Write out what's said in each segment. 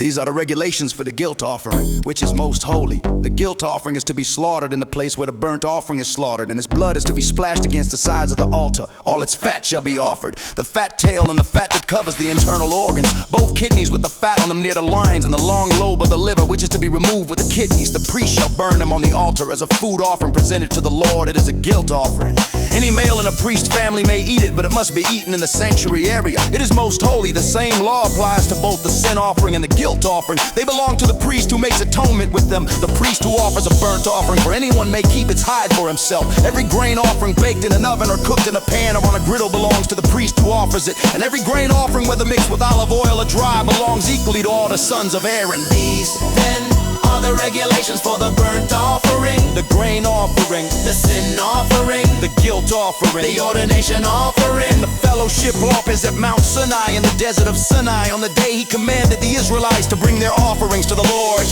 These are the regulations for the guilt offering, which is most holy. The guilt offering is to be slaughtered in the place where the burnt offering is slaughtered, and its blood is to be splashed against the sides of the altar. All its fat shall be offered, the fat tail and the fat that covers the internal organs, both kidneys with the fat on them near the loins, and the long lobe of the liver, which is to be removed with the kidneys. The priest shall burn them on the altar as a food offering presented to the Lord. It is a guilt offering. Any male in a priest's family may eat it, but it must be eaten in the sanctuary area. It is most holy. The same law applies to both the sin offering and the guilt offering. They belong to the priest who makes atonement with them. The priest who offers a burnt offering for anyone may keep its hide for himself. Every grain offering baked in an oven or cooked in a pan or on a griddle belongs to the priest who offers it. And every grain offering, whether mixed with olive oil or dry, belongs equally to all the sons of Aaron. These then are the regulations for the burnt offering, The grain offering, the sin offering, the guilt offering, the ordination offering. the fellowship offerings at Mount Sinai in the desert of Sinai on the day he commanded the Israelites to bring their offerings to the Lord.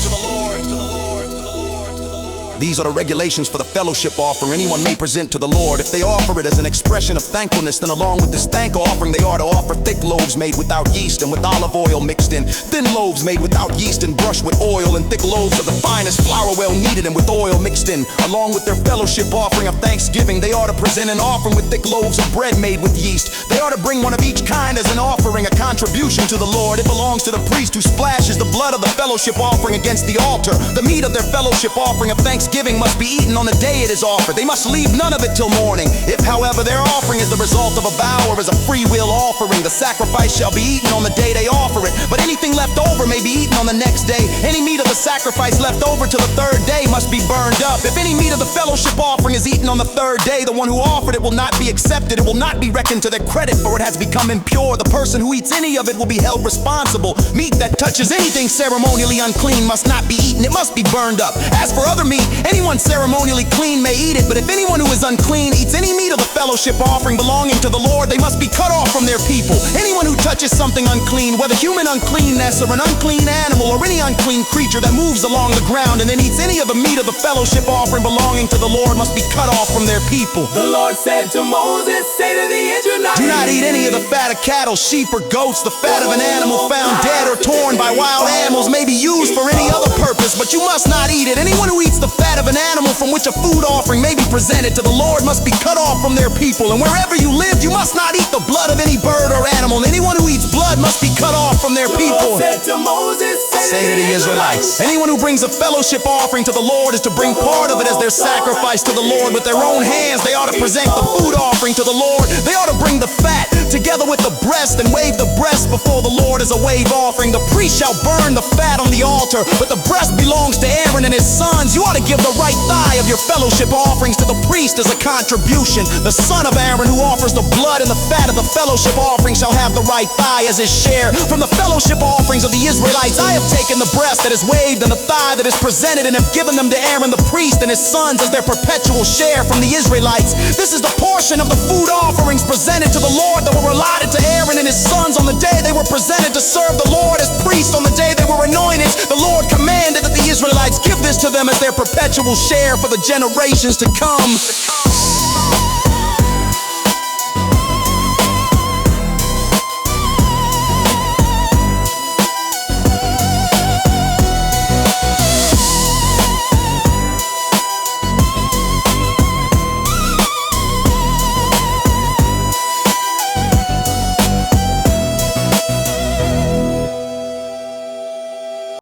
These are the regulations for the fellowship offering anyone may present to the Lord. If they offer it as an expression of thankfulness, then along with this thank offering they are to offer thick loaves made without yeast and with olive oil mixed in, thin loaves made without yeast and brushed with oil, and thick loaves of the finest flour well kneaded and with oil mixed in. Along with their fellowship offering of thanksgiving, they are to present an offering with thick loaves of bread made with yeast. They are to bring one of each kind as an offering, a contribution to the Lord. It belongs to the priest who splashes the blood of the fellowship offering against the altar. The meat of their fellowship offering of thanksgiving must be eaten on the day it is offered. They must leave none of it till morning. If, however, their offering is the result of a vow or is a free will offering, the sacrifice shall be eaten on the day they offer it. But anything left over may be eaten on the next day. Any meat of the sacrifice left over till the third day must be burned up. If any meat of the fellowship offering is eaten on the third day, the one who offered it will not be accepted. It will not be reckoned to their credit, for it has become impure. The person who eats any of it will be held responsible. Meat that touches anything ceremonially unclean must not be eaten. It must be burned up. As for other meat, anyone ceremonially clean may eat it, but if anyone who is unclean eats any meat of the fellowship offering belonging to the Lord, they must be cut off from their people. Anyone who touches something unclean, whether human uncleanness or an unclean animal or any unclean creature that moves along the ground and then eats any of the meat of the fellowship offering belonging to the Lord, must be cut off from their people. The Lord said to Moses, say to the Israelites, do not eat any of the fat of cattle, sheep, or goats. The fat of an animal found dead or torn by wild animals may be used for any other purpose, but you must not eat it. Anyone who eats the fat of an animal from which a food offering may be presented to the Lord must be cut off from their people. And wherever you live, you must not eat the blood of any bird or animal. And anyone who eats blood must be cut off from their people. The Lord said to Moses, say to the Israelites, anyone who brings a fellowship offering to the Lord is to bring part of it as their sacrifice to the Lord. With their own hands they ought to present the food offering to the Lord. They ought to bring the fat together with the breast and wave the breast before the Lord as a wave offering. The priest shall burn the fat on the altar, but the breast belongs to Aaron and his sons. You ought to give the right thigh of your fellowship offerings to the priest as a contribution. The son of Aaron who offers the blood and the fat of the fellowship offering shall have the right thigh as his share. From the fellowship offerings of the Israelites I have taken the breast that is waved and the thigh that is presented and have given them to Aaron the priest and his sons as their perpetual share from the Israelites. This is the portion of the food offerings presented to the Lord that were allotted to Aaron and his sons on the day they were presented to serve the Lord as priests on the day they were anointed. The Lord commanded that the Israelites give this to them as their perpetual share for the generations to come.